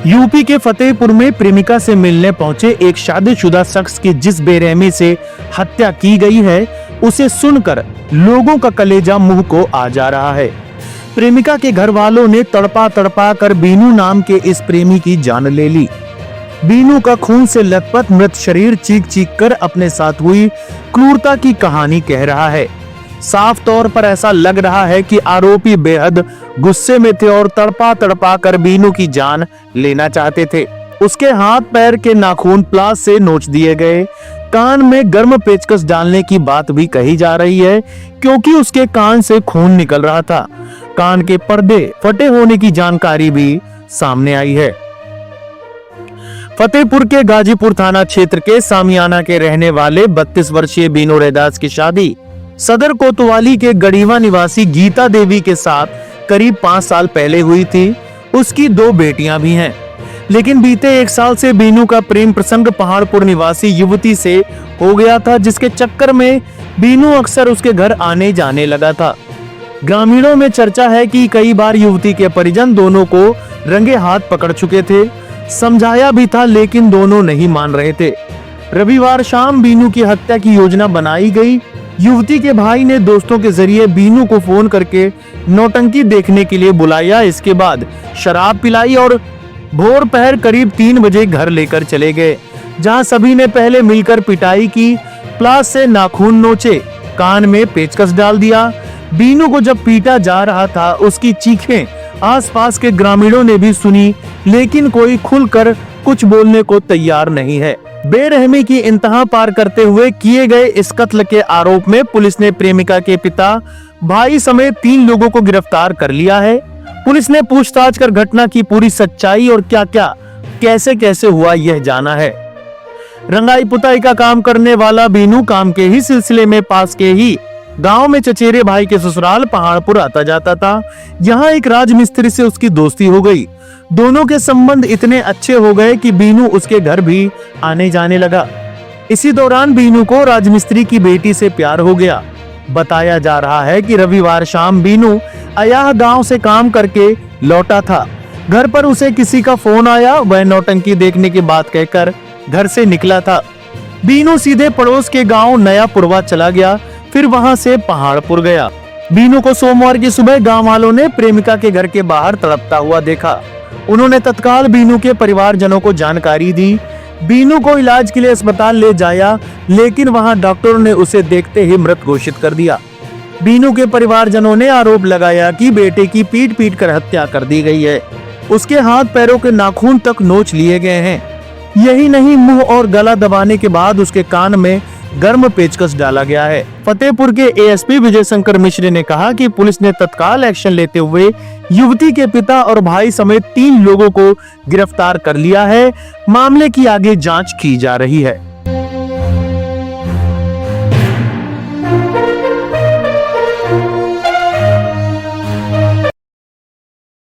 UP के फतेहपुर में प्रेमिका से मिलने पहुंचे एक शादीशुदा शख्स की जिस बेरहमी से हत्या की गई है, उसे सुनकर लोगों का कलेजा मुंह को आ जा रहा है। प्रेमिका के घर वालों ने तड़पा तड़पा कर बीनू नाम के इस प्रेमी की जान ले ली। बीनू का खून से लथपथ मृत शरीर चीख चीख कर अपने साथ हुई क्रूरता की कहानी कह रहा है। साफ तौर पर ऐसा लग रहा है कि आरोपी बेहद गुस्से में थे और तड़पा तड़पा कर बीनू की जान लेना चाहते थे। उसके हाथ पैर के नाखून प्लास से नोच दिए गए। कान में गर्म पेचकस डालने की बात भी कही जा रही है, क्योंकि उसके कान से खून निकल रहा था। कान के पर्दे फटे होने की जानकारी भी सामने आई है। फतेहपुर के गाजीपुर थाना क्षेत्र के सामियाना के रहने वाले 32 वर्षीय बीनू रैदास की शादी सदर कोतवाली के गढ़ीवा निवासी गीता देवी के साथ करीब 5 साल पहले हुई थी। उसकी 2 बेटियां भी हैं, लेकिन बीते 1 साल से बीनू का प्रेम प्रसंग पहाड़पुर निवासी युवती से हो गया था, जिसके चक्कर में बीनू अक्सर उसके घर आने जाने लगा था। ग्रामीणों में चर्चा है कि कई बार युवती के परिजन दोनों को रंगे हाथ पकड़ चुके थे। समझाया भी था, लेकिन दोनों नहीं मान रहे थे। रविवार शाम बीनू की हत्या की योजना बनाई गई। युवती के भाई ने दोस्तों के जरिए बीनू को फोन करके नौटंकी देखने के लिए बुलाया। इसके बाद शराब पिलाई और भोर पहर करीब 3 बजे घर लेकर चले गए, जहां सभी ने पहले मिलकर पिटाई की, प्लास से नाखून नोचे, कान में पेचकस डाल दिया। बीनू को जब पीटा जा रहा था, उसकी चीखें आसपास के ग्रामीणों ने भी सुनी, लेकिन कोई खुलकर कुछ बोलने को तैयार नहीं है। बेरहमी की इंतहा पार करते हुए किए गए इस कत्ल के आरोप में पुलिस ने प्रेमिका के पिता, भाई समेत 3 लोगों को गिरफ्तार कर लिया है। पुलिस ने पूछताछ कर घटना की पूरी सच्चाई और क्या क्या कैसे कैसे हुआ यह जाना है। रंगाई पुताई का काम करने वाला बीनू काम के ही सिलसिले में पास के ही गांव में चचेरे भाई के ससुराल पहाड़पुर आता जाता था। यहाँ एक राजमिस्त्री से उसकी दोस्ती हो गई। दोनों के संबंध इतने अच्छे हो गए कि बीनू उसके घर भी आने जाने लगा। इसी दौरान बीनू को राजमिस्त्री की बेटी से प्यार हो गया। बताया जा रहा है कि रविवार शाम बीनू अयाह गांव से काम करके लौटा था। घर पर उसे किसी का फोन आया। वह नौटंकी देखने की बात कहकर घर से निकला था। बीनू सीधे पड़ोस के गांव नया पुरवा चला गया, फिर वहां से पहाड़पुर गया। बीनू को सोमवार की सुबह गांव वालों ने प्रेमिका के घर के बाहर तड़पता हुआ देखा। उन्होंने तत्काल बीनू के परिवारजनों को जानकारी दी। बीनू को इलाज के लिए अस्पताल ले जाया, लेकिन वहां डॉक्टरों ने उसे देखते ही मृत घोषित कर दिया। बीनू के परिवारजनों ने आरोप लगाया कि बेटे की पीट पीट कर हत्या कर दी गई है। उसके हाथ पैरों के नाखून तक नोच लिए गए हैं। यही नहीं, मुंह और गला दबाने के बाद उसके कान में गर्म पेचकस डाला गया है। फतेहपुर के एएसपी विजय शंकर मिश्र ने कहा कि पुलिस ने तत्काल एक्शन लेते हुए युवती के पिता और भाई समेत 3 लोगों को गिरफ्तार कर लिया है। मामले की आगे जांच की जा रही है।